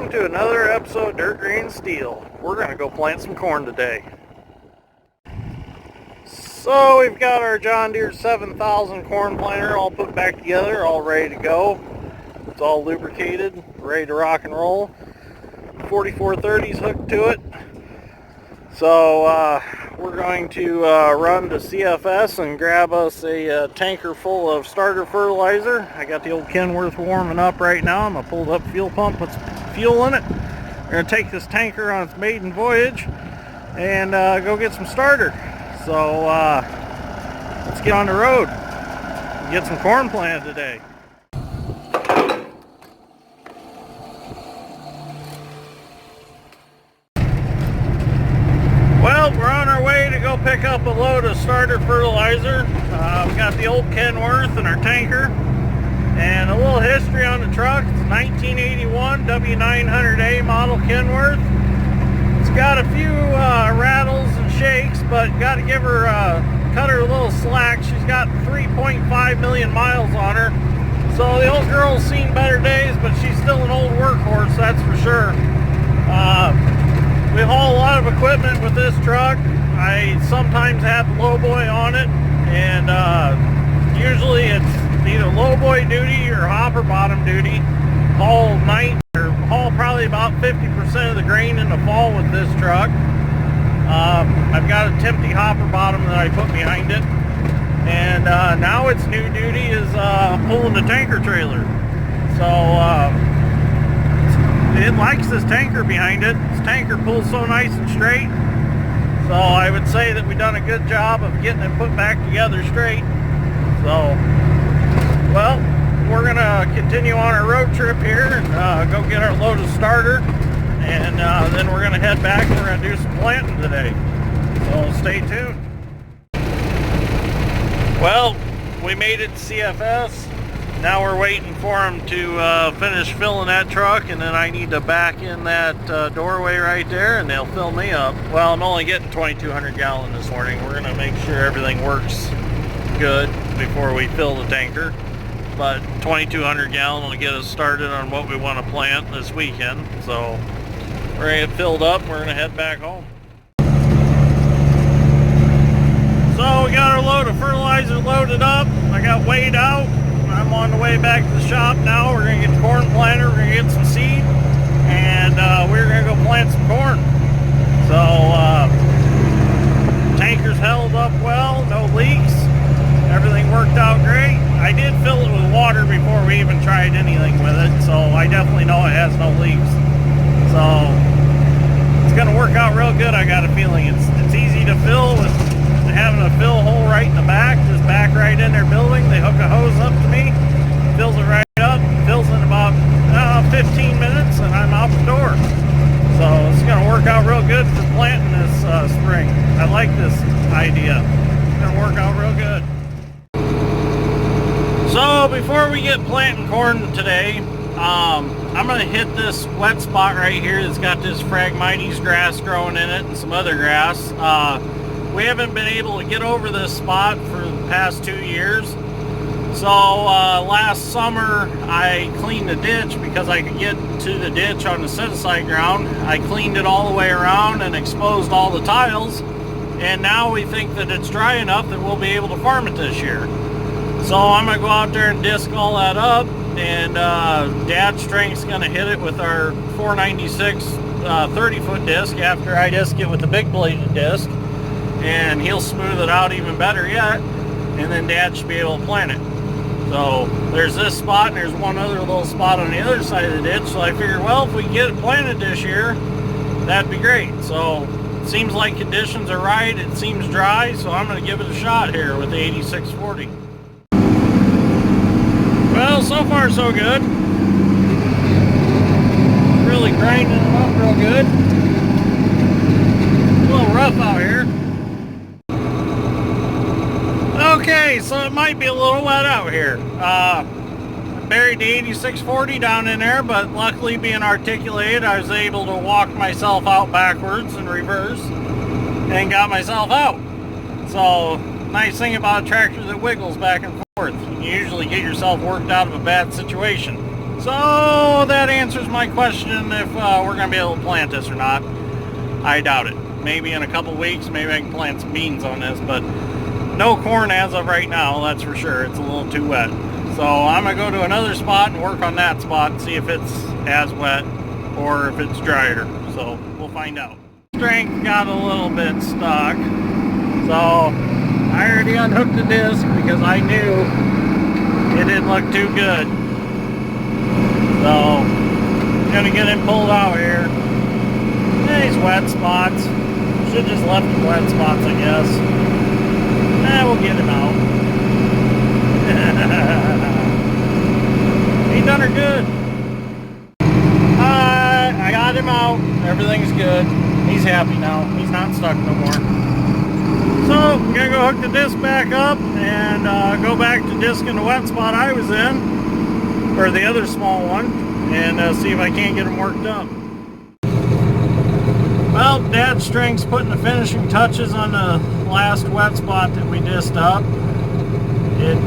welcome to another episode of Dirt Green Steel. We're going to go plant some corn today. So we've got our John Deere 7000 corn planter all put back together, all ready to go. It's all lubricated, ready to rock and roll. 4430's hooked to it. So we're going to run to CFS and grab us a tanker full of starter fertilizer. I got the old Kenworth warming up right now. I'm going to pull the up fuel pump, put some fuel in it. We're going to take this tanker on its maiden voyage and go get some starter. So let's get on the road and get some corn planted today. Well, we're on our way to go pick up a load of starter fertilizer. We got the old Kenworth in our tanker. And a little history on the truck. It's a 1981 W900A model Kenworth. It's got a few rattles and shakes, but got to give her, cut her a little slack. She's got 3.5 million miles on her. So the old girl's seen better days, but she's still an old workhorse, that's for sure. We haul a lot of equipment with this truck. I sometimes have the lowboy on it, and usually it's either lowboy duty or hopper bottom duty. Haul probably about 50% of the grain in the fall with this truck. I've got a Timpty hopper bottom that I put behind it, and now its new duty is pulling the tanker trailer. So it likes this tanker behind it. This tanker pulls so nice and straight. So I would say that we've done a good job of getting it put back together straight. So, well, we're going to continue on our road trip here and go get our load of starter. And then we're going to head back and we're going to do some planting today. So stay tuned. Well, we made it to CFS. Now we're waiting for them to finish filling that truck, and then I need to back in that doorway right there and they'll fill me up. Well, I'm only getting 2,200 gallon this morning. We're going to make sure everything works good before we fill the tanker. But 2,200 gallon will get us started on what we want to plant this weekend. So we're going to get filled up and we're going to head back home. So we got our load of fertilizer loaded up. I got weighed out. I'm on the way back to the shop now. We're going to get the corn planter, we're going to get some seed, and we're going to go plant some corn. So, tanker's held up well, no leaks, everything worked out great. I did fill it with water before we even tried anything with it, so I definitely know it has no leaks. So, it's going to work out real good, I got a feeling. It's easy to fill with having a fill hole right in the back, just back right in their building. They hook a hose up to me, fills it right up, fills in about 15 minutes, and I'm out the door. So it's going to work out real good for planting this spring. I like this idea. It's going to work out real good. So before we get planting corn today, I'm going to hit this wet spot right here that's got this Phragmites grass growing in it and some other grass. We haven't been able to get over this spot for the past 2 years. So last summer I cleaned the ditch because I could get to the ditch on the set-aside ground. I cleaned it all the way around and exposed all the tiles. And now we think that it's dry enough that we'll be able to farm it this year. So I'm going to go out there and disc all that up. And Dad's strength's going to hit it with our 496 30-foot disc after I disc it with the big bladed disc. And he'll smooth it out even better yet, and then Dad should be able to plant it. So there's this spot and there's one other little spot on the other side of the ditch, so I figured, well, if we can get it planted this year, that'd be great. So it seems like conditions are right, it seems dry, so I'm going to give it a shot here with the 8640. Well, so far so good. Really grinding it up real good. A little rough out here. Okay, so it might be a little wet out here. I buried the 8640 down in there, but luckily being articulated, I was able to walk myself out backwards and reverse and got myself out. So, nice thing about a tractor that wiggles back and forth. You usually get yourself worked out of a bad situation. So that answers my question if we're going to be able to plant this or not. I doubt it. Maybe in a couple weeks, maybe I can plant some beans on this, but no corn as of right now, that's for sure. It's a little too wet. So I'm going to go to another spot and work on that spot and see if it's as wet or if it's drier. So we'll find out. Strength got a little bit stuck. So I already unhooked the disc because I knew it didn't look too good. So I'm going to get him pulled out here. These wet spots. Should just left them wet spots, I guess. We'll get him out. He done her good. I got him out. Everything's good. He's happy now. He's not stuck no more. So I'm gonna go hook the disc back up and go back to discing the wet spot I was in, or the other small one, and see if I can't get them worked up. Well, Dad's Strength's putting the finishing touches on the last wet spot that we disced up. It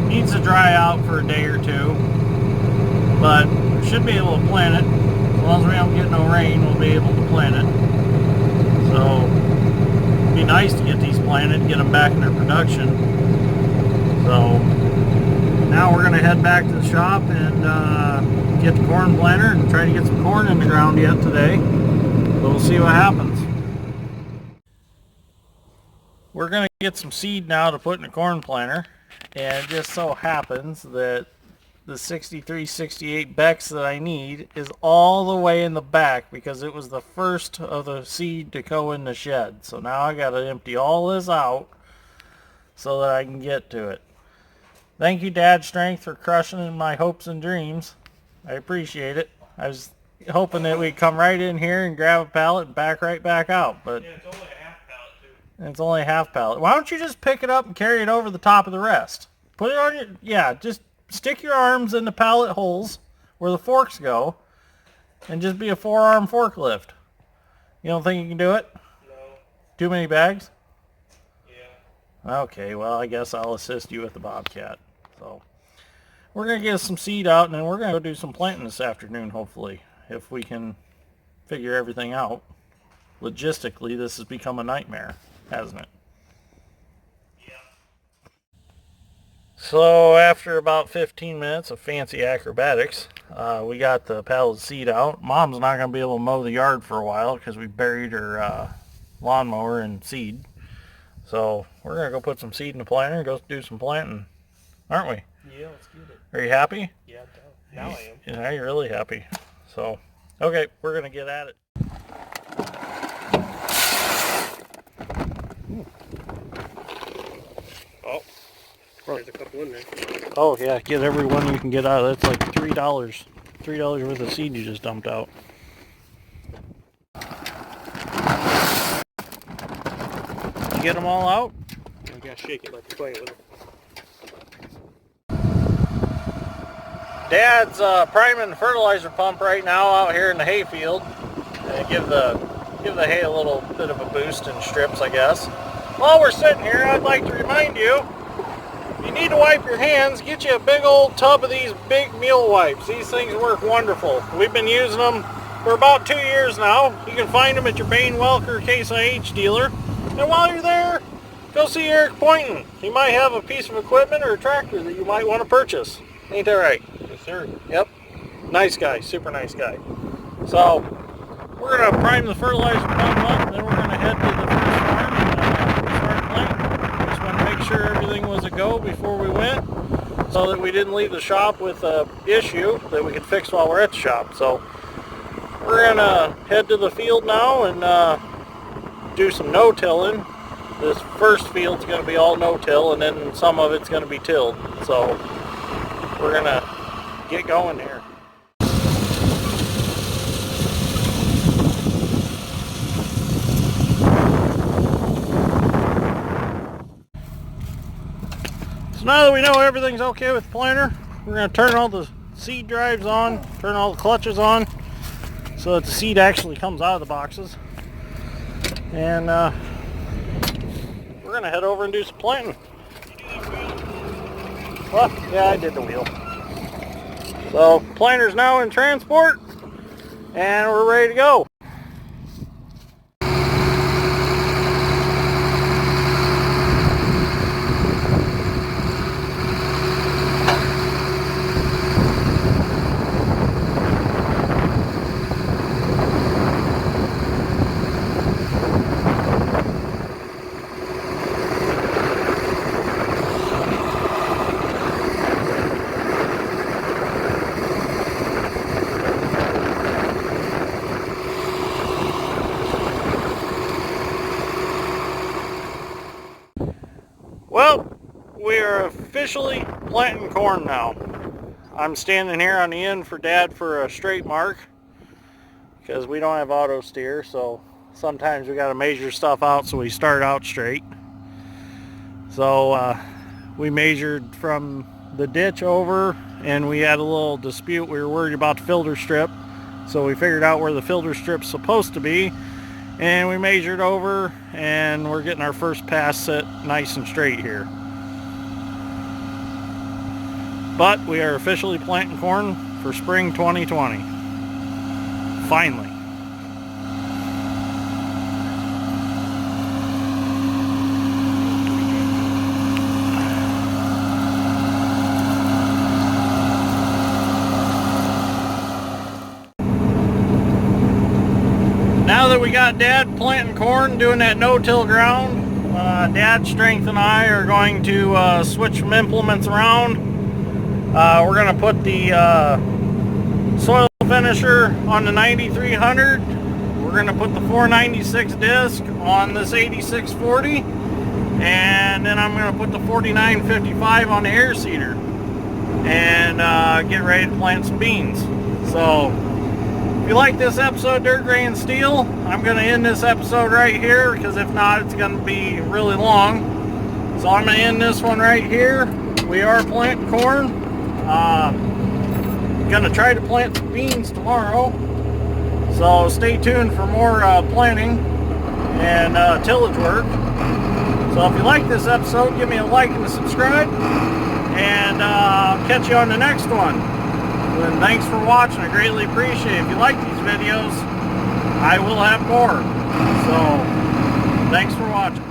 needs to dry out for a day or two, but we should be able to plant it. As long as we don't get no rain, we'll be able to plant it. So it'd be nice to get these planted and get them back in their production. So now we're going to head back to the shop and get the corn planter and try to get some corn in the ground yet today. We'll see what happens. We're going to get some seed now to put in the corn planter, and it just so happens that the 6368 Bex that I need is all the way in the back because it was the first of the seed to go in the shed. So now I got to empty all this out so that I can get to it. Thank you, Dad Strength, for crushing my hopes and dreams. I appreciate it. I was hoping that we'd come right in here and grab a pallet and back right back out, but yeah, it's only a half pallet too. It's only a half pallet. Why don't you just pick it up and carry it over the top of the rest? Put it on your, yeah, just stick your arms in the pallet holes where the forks go and just be a 4-arm forklift. You don't think you can do it? No. Too many bags? Yeah. Okay, well, I guess I'll assist you with the Bobcat. So we're going to get some seed out, and then we're going to go do some planting this afternoon, hopefully, if we can figure everything out. Logistically, this has become a nightmare, hasn't it? Yeah. So after about 15 minutes of fancy acrobatics, we got the pallet of seed out. Mom's not going to be able to mow the yard for a while because we buried her lawnmower in seed. So we're going to go put some seed in the planter and go do some planting, aren't we? Yeah, let's get it. Are you happy? Yeah, now I am. Yeah, you're really happy. So, okay, we're going to get at it. Oh, there's a couple in there. Oh, yeah, get every one you can get out. That's like $3. $3 worth of seed you just dumped out. You get them all out? I gotta shake it like you're playing with it. Dad's priming the fertilizer pump right now out here in the hayfield. And give the hay a little bit of a boost in strips, I guess. While we're sitting here, I'd like to remind you, if you need to wipe your hands, get you a big old tub of these big meal wipes. These things work wonderful. We've been using them for about 2 years now. You can find them at your Bain Welker Case IH dealer. And while you're there, go see Eric Poynton. He might have a piece of equipment or a tractor that you might want to purchase. Ain't that right? Yes, sir. Yep. Nice guy. Super nice guy. So, we're going to prime the fertilizer pump up, and then we're going to head to the first farm and start planting. Just want to make sure everything was a go before we went, so that we didn't leave the shop with an issue that we could fix while we're at the shop. So, we're going to head to the field now and do some no-tilling. This first field's going to be all no-till, and then some of it's going to be tilled. So, we're going to get going here. So now that we know everything's okay with the planter, we're going to turn all the seed drives on, turn all the clutches on, so that the seed actually comes out of the boxes. And we're going to head over and do some planting. What? Yeah, I did the wheel. So planter's now in transport and we're ready to go. Well, we are officially planting corn now. I'm standing here on the end for Dad for a straight mark because we don't have auto steer, so sometimes we got to measure stuff out so we start out straight. So we measured from the ditch over and we had a little dispute. We were worried about the filter strip, so we figured out where the filter strip's supposed to be. And we measured over and we're getting our first pass set nice and straight here. But we are officially planting corn for spring 2020. Finally. Now that we got Dad planting corn, doing that no-till ground, Dad's strength and I are going to switch some implements around. We're going to put the soil finisher on the 9300. We're going to put the 496 disc on this 8640. And then I'm going to put the 4955 on the air seeder. And get ready to plant some beans. So, if you like this episode of Dirt, Gray, and Steel, I'm going to end this episode right here because if not, it's going to be really long. So I'm going to end this one right here. We are planting corn. Going to try to plant some beans tomorrow. So stay tuned for more planting and tillage work. So if you like this episode, give me a like and a subscribe. And I'll catch you on the next one. And thanks for watching. I greatly appreciate it. If you like these videos, I will have more. So, thanks for watching.